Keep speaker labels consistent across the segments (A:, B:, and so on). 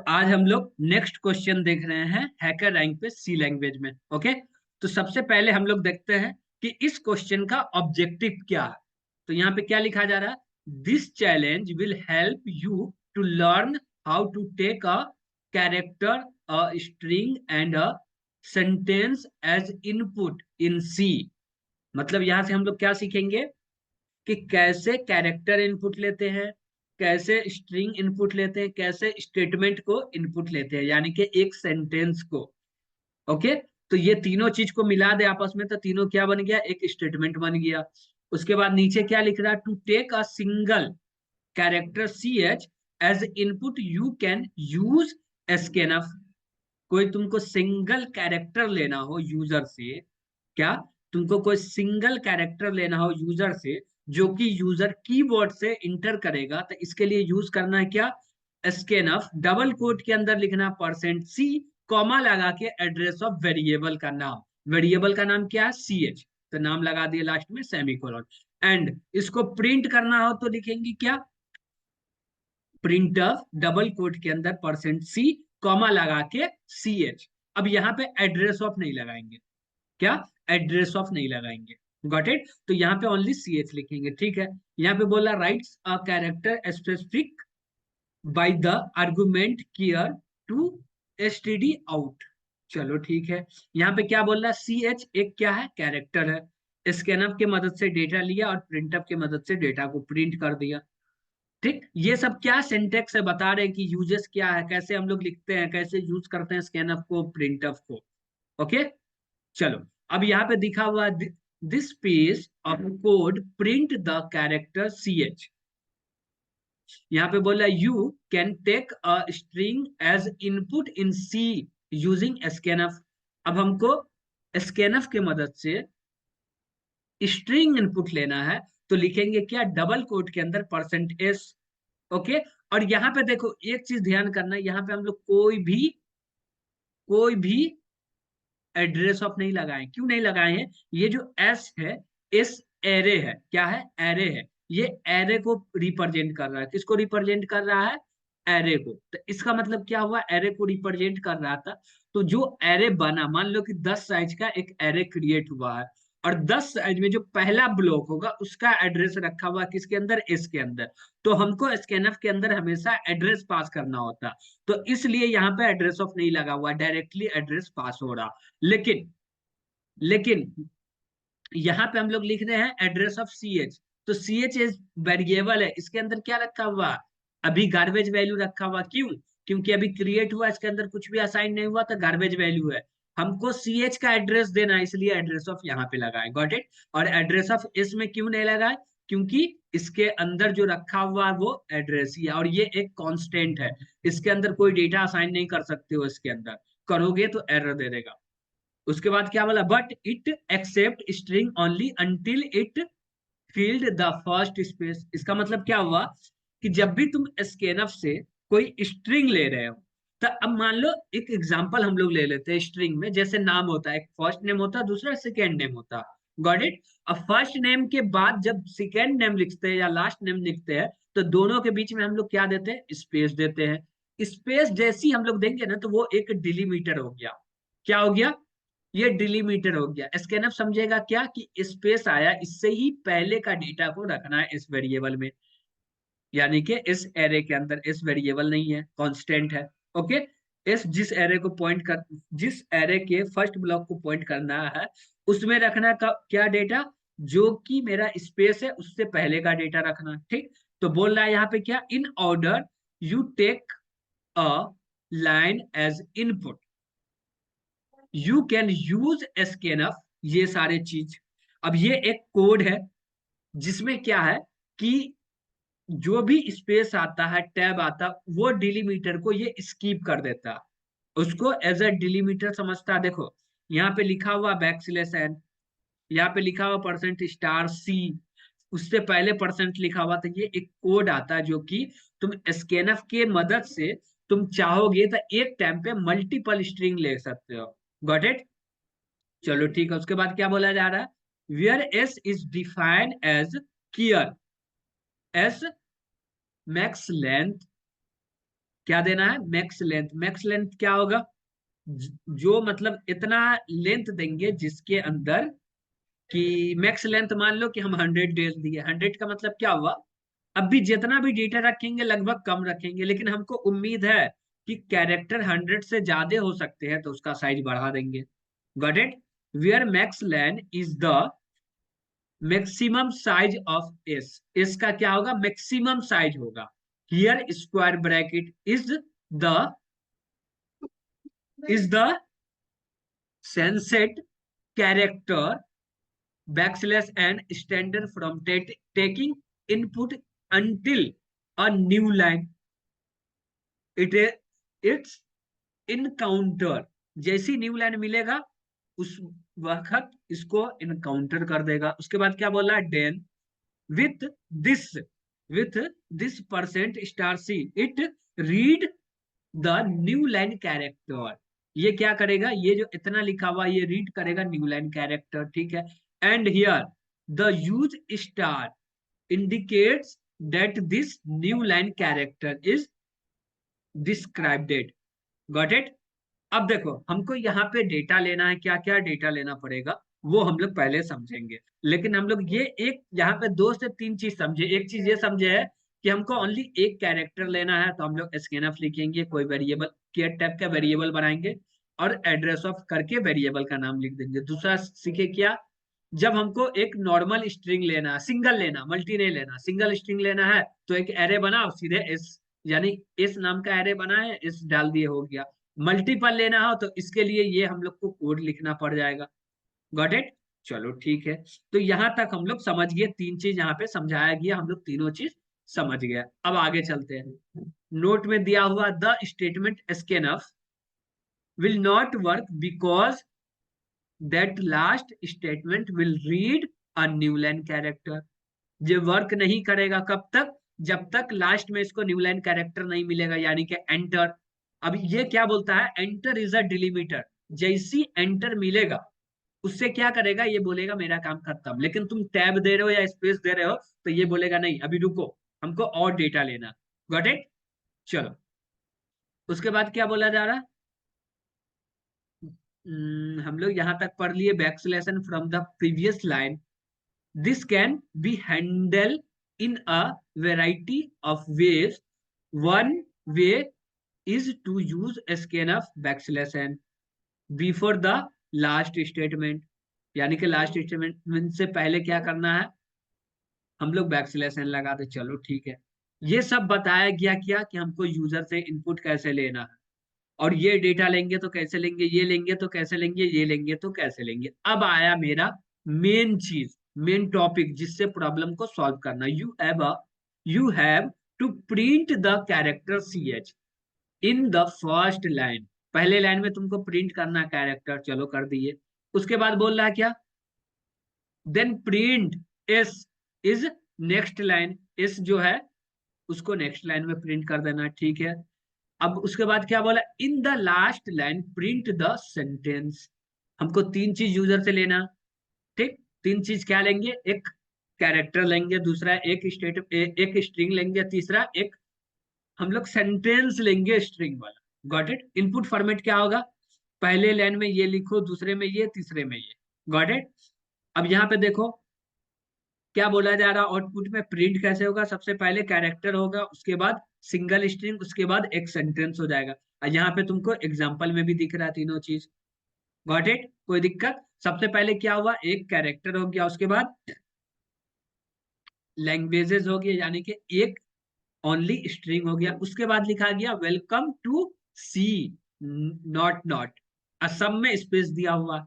A: आज हम लोग नेक्स्ट क्वेश्चन देख रहे हैं हैकर रैंक पे सी लैंग्वेज में। ओके, तो सबसे पहले हम लोग देखते हैं कि इस क्वेश्चन का ऑब्जेक्टिव क्या है। तो यहाँ पे क्या लिखा जा रहा है, this challenge will help you to learn how to take a character, a string and a sentence as input in C. मतलब यहाँ से हम लोग क्या सीखेंगे कि कैसे कैरेक्टर इनपुट लेते हैं, कैसे स्ट्रिंग इनपुट लेते हैं, कैसे स्टेटमेंट को इनपुट लेते हैं, यानी कि एक सेंटेंस को। ओके, तो ये तीनों चीज को मिला दे आपस में तो तीनों क्या बन गया, एक स्टेटमेंट बन गया। उसके बाद नीचे क्या लिख रहा है, to take a single character C H as input you can use scanf. कोई तुमको सिंगल कैरेक्टर लेना हो यूजर से, क्या तुमको कोई सिंगल कैरेक्टर लेना हो यूजर से जो कि यूजर कीबोर्ड से इंटर करेगा, तो इसके लिए यूज करना है क्या, स्कैनफ। डबल कोट के अंदर लिखना %c, कॉमा लगा के एड्रेस ऑफ वेरिएबल का नाम। वेरिएबल का नाम क्या है, सी एच, तो नाम लगा दिए लास्ट में सेमीकोलन। एंड इसको प्रिंट करना हो तो लिखेंगे क्या, प्रिंट डबल कोट के अंदर %c, कॉमा लगा के सी एच। अब यहाँ पे एड्रेस ऑफ नहीं लगाएंगे, क्या एड्रेस ऑफ नहीं लगाएंगे, गॉट इट। तो यहाँ पे ओनली सी एच लिखेंगे, ठीक है। यहाँ पे बोला writes a character specific by the argument char to stdout. चलो ठीक है। यहाँ पे क्या बोल रहा है, सी एच एक क्या है, कैरेक्टर है। स्कैनफ की मदद से डेटा लिया और प्रिंटअप की मदद से डेटा को प्रिंट कर दिया। ठीक, ये सब क्या सिंटेक्स से बता रहे हैं कि यूजेस क्या है, कैसे हम लोग लिखते हैं, कैसे यूज करते हैं स्कैनफ को, प्रिंटअप को। ओके, चलो अब यहाँ पे दिखा हुआ this page of code print the character C h. यहाँ पे बोला you can take a string as input in C using scanf. अब हमको स्कैनफ के मदद से स्ट्रिंग इनपुट लेना है, तो लिखेंगे क्या, डबल कोट के अंदर %s। ओके, और यहाँ पे देखो एक चीज ध्यान करना, यहाँ पे हम लोग कोई भी एड्रेस ऑफ नहीं लगाए। क्यों नहीं लगाए हैं, ये जो एस है, इस एरे है, क्या है, एरे है। ये एरे को रिप्रेजेंट कर रहा है, किसको रिप्रेजेंट कर रहा है, एरे को। तो इसका मतलब क्या हुआ, एरे को रिप्रेजेंट कर रहा था। तो जो एरे बना, मान लो कि 10 साइज का एक एरे क्रिएट हुआ है, और 10 साइज में जो पहला ब्लॉक होगा उसका एड्रेस रखा हुआ किसके अंदर, इसके अंदर। तो हमको स्कैनफ के अंदर हमेशा एड्रेस पास करना होता, तो इसलिए यहाँ पे एड्रेस ऑफ नहीं लगा हुआ, डायरेक्टली एड्रेस पास हो रहा। लेकिन लेकिन यहाँ पे हम लोग लिख रहे हैं एड्रेस ऑफ सी एच। तो सी एच इज वेरिएबल है, इसके अंदर क्या रखा हुआ, अभी गार्बेज वैल्यू रखा हुआ। क्यों, क्योंकि अभी क्रिएट हुआ, इसके अंदर कुछ भी असाइन नहीं हुआ, तो गार्बेज वैल्यू है। हमको सी एच का एड्रेस देना है, इसलिए एड्रेस ऑफ यहाँ पे लगाए, गॉट इट। और एड्रेस ऑफ इसमें क्यों नहीं लगाए, क्योंकि इसके अंदर जो रखा हुआ है वो एड्रेस ही है, और ये एक कांस्टेंट है, इसके अंदर कोई डेटा असाइन नहीं कर सकते हो, इसके अंदर करोगे तो एरर दे देगा। उसके बाद क्या बोला, but it accept string only until it filled the first space. इसका मतलब क्या हुआ कि जब भी तुम स्कैनफ से कोई स्ट्रिंग ले रहे हो, तो अब मान लो एक एग्जांपल हम लोग ले लेते हैं। स्ट्रिंग में जैसे नाम होता है, एक फर्स्ट नेम होता है, दूसरा सेकेंड नेम होता है, गॉट इट। अब फर्स्ट नेम के बाद जब सेकेंड नेम लिखते हैं या लास्ट नेम लिखते हैं, तो दोनों के बीच में हम लोग क्या देते हैं, स्पेस देते हैं। स्पेस जैसी हम लोग देंगे ना, तो वो एक डिलीमीटर हो गया। क्या हो गया, ये डिलीमीटर हो गया। स्कैनफ समझेगा क्या कि स्पेस आया, इससे ही पहले का डेटा को रखना है इस वेरिएबल में, यानी कि इस एरे के अंदर। इस वेरिएबल नहीं है, कांस्टेंट है। ओके, इस जिस एरे के फर्स्ट ब्लॉक को पॉइंट करना है, उसमें रखना का क्या डेटा, जो कि मेरा स्पेस है उससे पहले का डेटा रखना, ठीक। तो बोल रहा है यहाँ पे क्या, in order you take a line as input you can use scanf, ये सारे चीज। अब ये एक कोड है जिसमें क्या है कि जो भी स्पेस आता है, टैब आता है, वो डिलीमीटर को ये स्कीप कर देता है, उसको एज अ डिलीमीटर समझता है। देखो यहाँ पे लिखा हुआ बैकस्लैश n, यहाँ पे लिखा हुआ %c, उससे पहले परसेंट लिखा हुआ, तो ये एक कोड आता है जो कि तुम स्कैनफ के मदद से तुम चाहोगे तो एक टाइम पे मल्टीपल स्ट्रिंग ले सकते हो, गॉट इट। चलो ठीक है। उसके बाद क्या बोला जा रहा है, where S is defined as char, S max length क्या देना है, मैक्स लेंथ। मैक्स लेंथ क्या होगा, जो मतलब इतना लेंथ देंगे जिसके अंदर कि मैक्स लेंथ, मान लो कि हम 100 डेज दिए, 100 का मतलब क्या हुआ, अब भी जितना भी डेटा रखेंगे लगभग कम रखेंगे, लेकिन हमको उम्मीद है कि कैरेक्टर 100 से ज्यादा हो सकते हैं, तो उसका साइज बढ़ा देंगे। Got it. Where max length is the maximum size of S. S का क्या होगा, मैक्सिमम साइज होगा। Here square bracket the is the scanset character backslash and standard from taking input until a new line it its encounter। जैसी new line मिलेगा उस वक्त इसको encounter कर देगा। उसके बाद क्या बोला, then with this with this percent star c it read the new line character. ये क्या करेगा, ये जो इतना लिखा हुआ ये रीड करेगा न्यू लाइन कैरेक्टर, ठीक है। And here the use star indicates that this new line character is described। got it। अब देखो हमको यहाँ पे डेटा लेना है, क्या क्या डेटा लेना पड़ेगा वो हम लोग पहले समझेंगे, लेकिन हम लोग ये एक यहाँ पे 2 से 3 चीज समझे। एक चीज ये समझे है कि हमको ओनली एक कैरेक्टर लेना है, तो हम लोग स्कैनफ लिखेंगे, कोई वेरिएबल केयर टाइप का वेरिएबल बनाएंगे और एड्रेस ऑफ करके वेरिएबल का नाम लिख देंगे। दूसरा सीखे क्या, जब हमको एक नॉर्मल स्ट्रिंग लेना है, सिंगल लेना, मल्टी नहीं लेना, सिंगल स्ट्रिंग लेना है, तो एक एरे बनाओ सीधे एस, यानी इस नाम का एरे बना है, इस डाल दिए, हो गया। मल्टीपल लेना हो तो इसके लिए ये हम लोग को कोड लिखना पड़ जाएगा। Got it. चलो ठीक है, तो यहां तक हम लोग समझ गए, 3 चीज यहाँ पे समझाया गया, हम लोग तीनों चीज समझ गए। अब आगे चलते हैं। नोट में दिया हुआ the statement scanf will not work because that last statement will read a new line character. ये वर्क नहीं करेगा कब तक, जब तक लास्ट में इसको न्यू लाइन कैरेक्टर नहीं मिलेगा, यानी कि एंटर। अब ये क्या बोलता है, एंटर इज अ डिलीमीटर। जैसी एंटर मिलेगा उससे क्या करेगा, ये बोलेगा मेरा काम खत्म। लेकिन तुम टैब दे रहे हो या स्पेस दे रहे हो तो ये बोलेगा नहीं अभी रुको, हमको और डेटा लेना। Got it. चलो उसके बाद क्या बोला जा रहा है, हम लोग यहां तक पढ़ लिए backslash n from the previous line. This can be handle in a variety of ways. One way is to use scanf backslash n before the last statement। यानी कि लास्ट स्टेटमेंट से पहले क्या करना है, हम लोग बैकस्लैश एन लगा दे। चलो ठीक है, ये सब बताया गया क्या कि हमको यूजर से इनपुट कैसे लेना है, और ये डेटा लेंगे तो कैसे लेंगे, ये लेंगे तो कैसे लेंगे, ये लेंगे तो कैसे लेंगे। अब आया मेरा मेन चीज, मेन टॉपिक, जिससे प्रॉब्लम को सॉल्व करना। You have to print the character C h in the first line. पहले लाइन में तुमको प्रिंट करना कैरेक्टर, चलो कर दिए। उसके बाद बोल रहा है क्या, then print s is next line. S जो है उसको नेक्स्ट लाइन में प्रिंट कर देना, ठीक है। अब उसके बाद क्या बोला, in the last line print the sentence. हमको 3 चीज यूजर से लेना, ठीक। 3 चीज क्या लेंगे, एक कैरेक्टर लेंगे, दूसरा एक स्ट्रिंग लेंगे, तीसरा एक हम लोग सेंटेंस लेंगे स्ट्रिंग वाला। Got it. इनपुट फॉर्मेट क्या होगा, पहले लाइन में ये लिखो, दूसरे में ये, तीसरे में ये। Got it. अब यहाँ पे देखो क्या बोला जा रहा, आउटपुट में प्रिंट कैसे होगा, सबसे पहले कैरेक्टर होगा, उसके बाद सिंगल स्ट्रिंग, उसके बाद एक सेंटेंस हो जाएगा। और यहाँ पे तुमको एग्जाम्पल में भी दिख रहा है तीनों चीज। गॉट इट, कोई दिक्कत। सबसे पहले क्या हुआ, एक कैरेक्टर हो गया, उसके बाद लैंग्वेजेस हो गया, यानी कि एक ओनली स्ट्रिंग हो गया, उसके बाद लिखा गया welcome to C not not, असम में स्पेस दिया हुआ।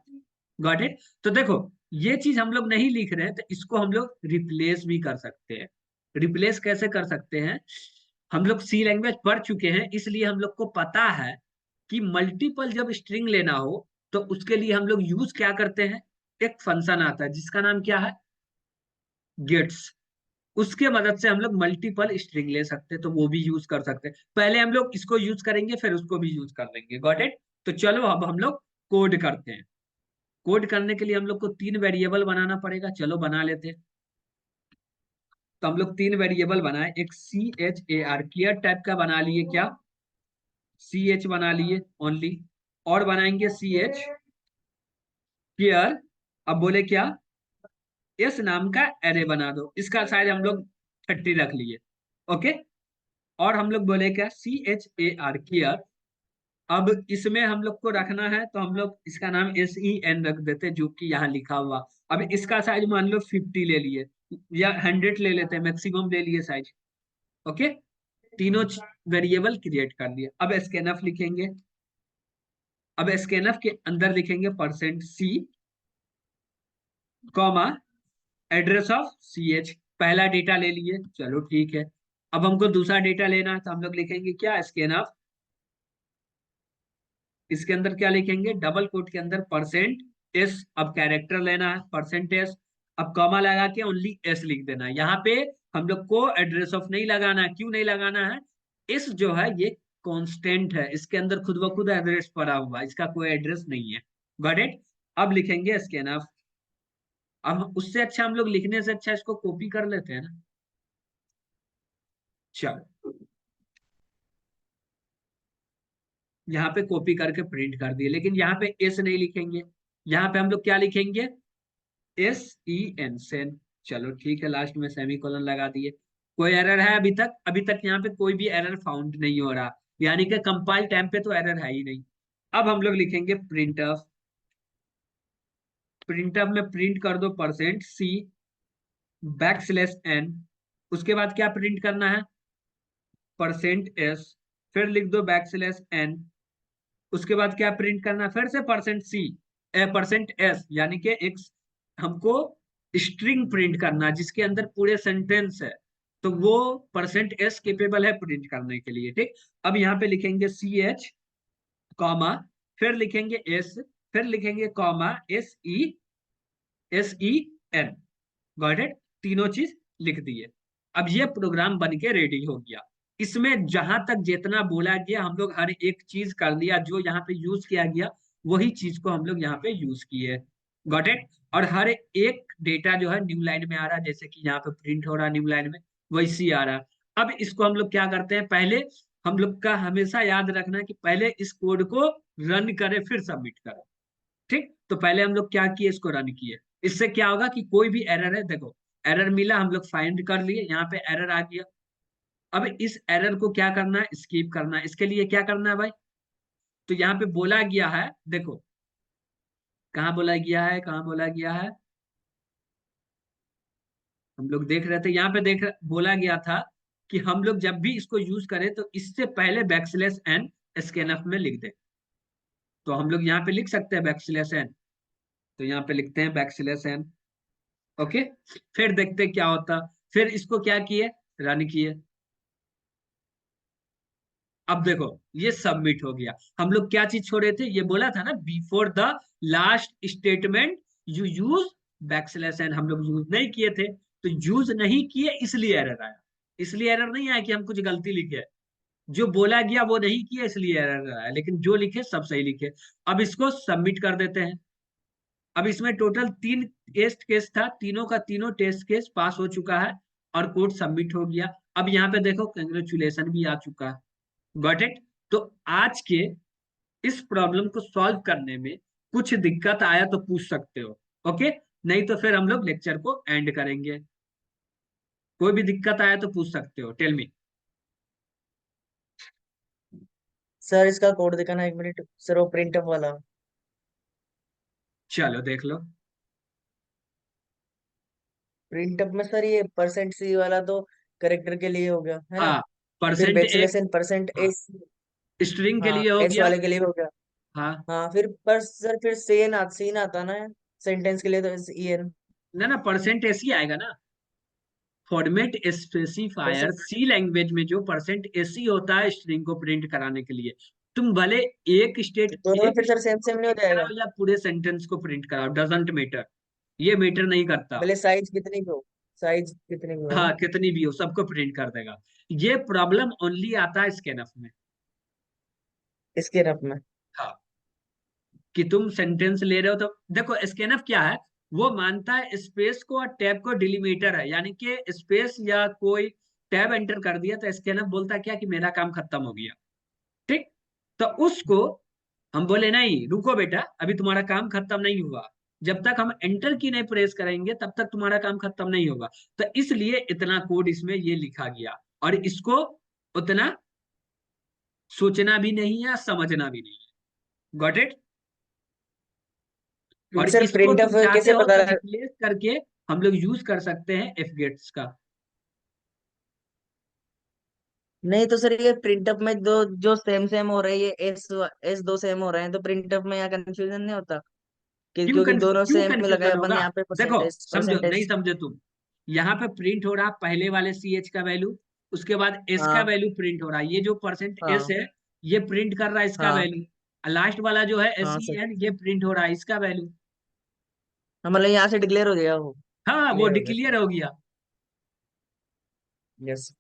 A: Got it. तो देखो ये चीज हम लोग नहीं लिख रहे हैं तो इसको हम लोग रिप्लेस भी कर सकते हैं। रिप्लेस कैसे कर सकते हैं, हम लोग सी लैंग्वेज पढ़ चुके हैं, इसलिए हम लोग को पता है कि मल्टीपल जब स्ट्रिंग लेना हो तो उसके लिए हम लोग यूज क्या करते हैं, एक फंक्शन आता है जिसका नाम क्या है, गेट्स। उसके मदद से हम लोग मल्टीपल स्ट्रिंग ले सकते हैं, तो वो भी यूज कर सकते हैं। पहले हम लोग इसको यूज करेंगे फिर उसको भी यूज कर लेंगे। Got it. तो चलो अब हम लोग कोड करते हैं। कोड करने के लिए हम लोग को 3 वेरिएबल बनाना पड़ेगा, चलो बना लेते हैं। तो हम लोग 3 वेरिएबल बनाए, एक c h a r char type का बना लिए क्या, सी एच बना लिए ओनली, और बनाएंगे सी एच क्लियर। अब बोले क्या, इस नाम का एरे बना दो, इसका साइज हम लोग 30 रख लिए। ओके, और हम लोग बोले क्या, c h a r clear. अब इसमें हम लोग को रखना है तो हम लोग इसका नाम एस ई एन रख देते, जो कि यहाँ लिखा हुआ। अब इसका साइज मान लो 50 ले लिए, या 100 ले लेते हैं, मैक्सिमम ले लिए साइज। ओके, तीनों वेरिएबल क्रिएट कर लिए। अब स्कैनफ लिखेंगे, अब स्कैनफ के अंदर लिखेंगे %c, comma address of c h. पहला डेटा ले लिए, चलो ठीक है। अब हमको दूसरा डेटा लेना है तो हम लोग लिखेंगे क्या, स्कैनफ, इसके अंदर क्या लिखेंगे, डबल कोट के अंदर %s। अब कैरेक्टर लेना है %s। अब कॉमा लगा के ओनली s लिख देना है। यहाँ पे हम लोग को एड्रेस ऑफ नहीं लगाना है। क्यों नहीं लगाना है, इस जो है ये कांस्टेंट है, इसके अंदर खुद ब खुद एड्रेस पड़ा हुआ है, इसका कोई एड्रेस नहीं है। Got it. अब लिखेंगे स्कैनफ। अब उससे अच्छा, हम लोग लिखने से अच्छा इसको कॉपी कर लेते हैं ना। चलो, यहाँ पे कॉपी करके प्रिंट कर दिए, लेकिन यहाँ पे एस नहीं लिखेंगे, यहाँ पे हम लोग क्या लिखेंगे, SEN सेन। चलो ठीक है, लास्ट में सेमीकोलन लगा दिए। कोई एरर है अभी तक, अभी तक यहाँ पे कोई भी एरर फाउंड नहीं हो रहा, यानी कि कंपाइल टाइम पे तो एरर है ही नहीं। अब हम लोग लिखेंगे प्रिंटफ। प्रिंटफ में प्रिंट कर दो %c \n। उसके बाद क्या प्रिंट करना है, %s, फिर लिख दो \n। उसके बाद क्या प्रिंट करना है, फिर से %c %s, यानी कि एक हमको स्ट्रिंग प्रिंट करना जिसके अंदर पूरे सेंटेंस है, तो वो %s केपेबल है प्रिंट करने के लिए। ठीक, अब यहाँ पे लिखेंगे सी एच, कॉमा, फिर लिखेंगे s, फिर लिखेंगे कॉमा SEN। गॉट इट, तीनों चीज लिख दिए। अब ये प्रोग्राम बन के रेडी हो गया। इसमें जहां तक जितना बोला गया हम लोग हर एक चीज कर लिया, जो यहाँ पे यूज किया गया वही चीज को हम लोग यहाँ पे यूज किए। Got it. और हर एक डेटा जो है न्यू लाइन में आ रहा है, जैसे कि यहाँ पे प्रिंट हो रहा है न्यू लाइन में, वैसी आ रहा है। अब इसको हम लोग क्या करते हैं, पहले हम लोग का हमेशा याद रखना है कि पहले इस कोड को रन करें फिर सबमिट करें। ठीक, तो पहले हम लोग क्या किए, इसको रन किए। इससे क्या होगा कि कोई भी एरर है, देखो एरर मिला, हम लोग फाइंड कर लिए, यहाँ पे एरर आ गया। अब इस एरर को क्या करना है, स्किप करना है। इसके लिए क्या करना है भाई, तो यहाँ पे बोला गया है, देखो कहाँ बोला गया है, कहाँ बोला गया है, हम लोग देख रहे थे, यहाँ पे बोला गया था कि हम लोग जब भी इसको यूज करें तो इससे पहले \n स्कैनफ में लिख दे। तो हम लोग यहाँ पे लिख सकते हैं \n, तो यहाँ पे लिखते हैं \n। ओके, फिर देखते क्या होता। फिर इसको क्या किए, रन किए। अब देखो ये सबमिट हो गया। हम लोग क्या चीज छोड़े थे, ये बोला था ना, before the last statement you use \n, हम लोग यूज नहीं किए थे। तो यूज नहीं किए इसलिए एरर आया। इसलिए एरर नहीं आया कि हम कुछ गलती लिखे, जो बोला गया वो नहीं किया इसलिए एरर आया, लेकिन जो लिखे सब सही लिखे। अब इसको सबमिट कर देते हैं। अब इसमें टोटल 3 टेस्ट केस था, तीनों का तीनों टेस्ट केस पास हो चुका है और कोड सबमिट हो गया। अब यहाँ पे देखो कंग्रेचुलेशन भी आ चुका है। Got it. तो आज के इस प्रॉब्लम को सॉल्व करने में कुछ दिक्कत आया तो पूछ सकते हो। ओके, नहीं तो फिर हम लोग लेक्चर को एंड करेंगे। कोई भी दिक्कत आया तो पूछ सकते हो, टेल मी।
B: सर इसका कोड दिखाना 1 मिनट सर, वो प्रिंटअप वाला।
A: चलो देख लो।
B: प्रिंटअप में सर ये %c वाला तो करेक्टर के लिए हो गया है ना।
A: हाँ,
B: फिर
A: परसेंट ए,
B: \n
A: हाँ
B: %s।
A: स्ट्रिंग के
B: हाँ,
A: लिए हो
B: s
A: गया।
B: वाले के लिए हो गया।
A: हाँ,
B: हाँ फिर पर सर फिर सीन आता ना सेंटेंस के लिए, तो SEN।
A: ना ना परसेंट ऐसे ही आएगा ना। Format specifier
B: percent
A: C language में जो %ac होता है स्ट्रिंग को प्रिंट कराने के लिए, तुम भले
B: दोनों में
A: एक
B: फिर सर सेम
A: स्टेटमेंट को
B: सेम नहीं हो
A: प्रिंट
B: जाएगा।
A: कराओ या पूरे सेंटेंस को प्रिंट कराओ, डजंट मैटर। ये मैटर नहीं करता।
B: भले साइज कितनी भी हो, साइज कितनी भी हो, है
A: हाँ,
B: ना।
A: कितनी भी हो सबको प्रिंट कर देगा। ये प्रॉब्लम ओनली आता है स्कैनफ में।
B: इसके रफ में।
A: हाँ, कि तुम सेंटेंस ले रहे हो तो देखो स्कैनफ क्या है, वो मानता है स्पेस को और टैब को डिलीमीटर है, यानी कि स्पेस या कोई टैब एंटर कर दिया तो स्कैनफ बोलता है क्या कि मेरा काम खत्म हो गया। ठीक, तो उसको हम बोले नहीं रुको बेटा, अभी तुम्हारा काम खत्म नहीं हुआ, जब तक हम एंटर की नहीं प्रेस करेंगे तब तक तुम्हारा काम खत्म नहीं होगा। तो इसलिए इतना कोड इसमें ये लिखा गया, और इसको उतना सोचना भी नहीं है, समझना भी नहीं है। Got it? और
B: सर
A: इसको
B: प्रिंट
A: तुम
B: ऑफ
A: चाहते
B: कैसे
A: हो
B: पता
A: तो रिप्लेस करके हम लोग यूज कर सकते हैं एफ गेट्स का।
B: नहीं तो सर ये प्रिंट ऑफ में दो जो सेम सेम हो रहे हैं, ये एस एस दो सेम हो रहे हैं, तो प्रिंट ऑफ में यहाँ कंफ्यूजन नहीं होता कि क्योंकि दोनों
A: क्यों
B: सेम लगाए
A: कंफ्यूजन
B: अपन
A: होगा?
B: यहाँ पे
A: देखो,
B: परसेंटेज
A: समझो, नहीं
B: परसेंटेज।
A: समझे तुम। यहाँ पे प्रिंट हो रहा पहले वाले सी एच का वैल्यू, उसके बाद एस का
B: हाँ
A: वैल्यू प्रिंट हो रहा है, ये जो परसेंट एस
B: हाँ
A: है ये प्रिंट कर रहा है इसका
B: हाँ
A: वैल्यू। लास्ट वाला जो है एस
B: हाँ
A: ई
B: सर।
A: एन, ये प्रिंट हो रहा है इसका वैल्यू।
B: हाँ, मतलब यहाँ से डिक्लेयर हो जाएगा वो।
A: हाँ, वो
B: क्लियर हो गया
A: डिक्लेयर
B: सर।
A: हो गया।
B: यस।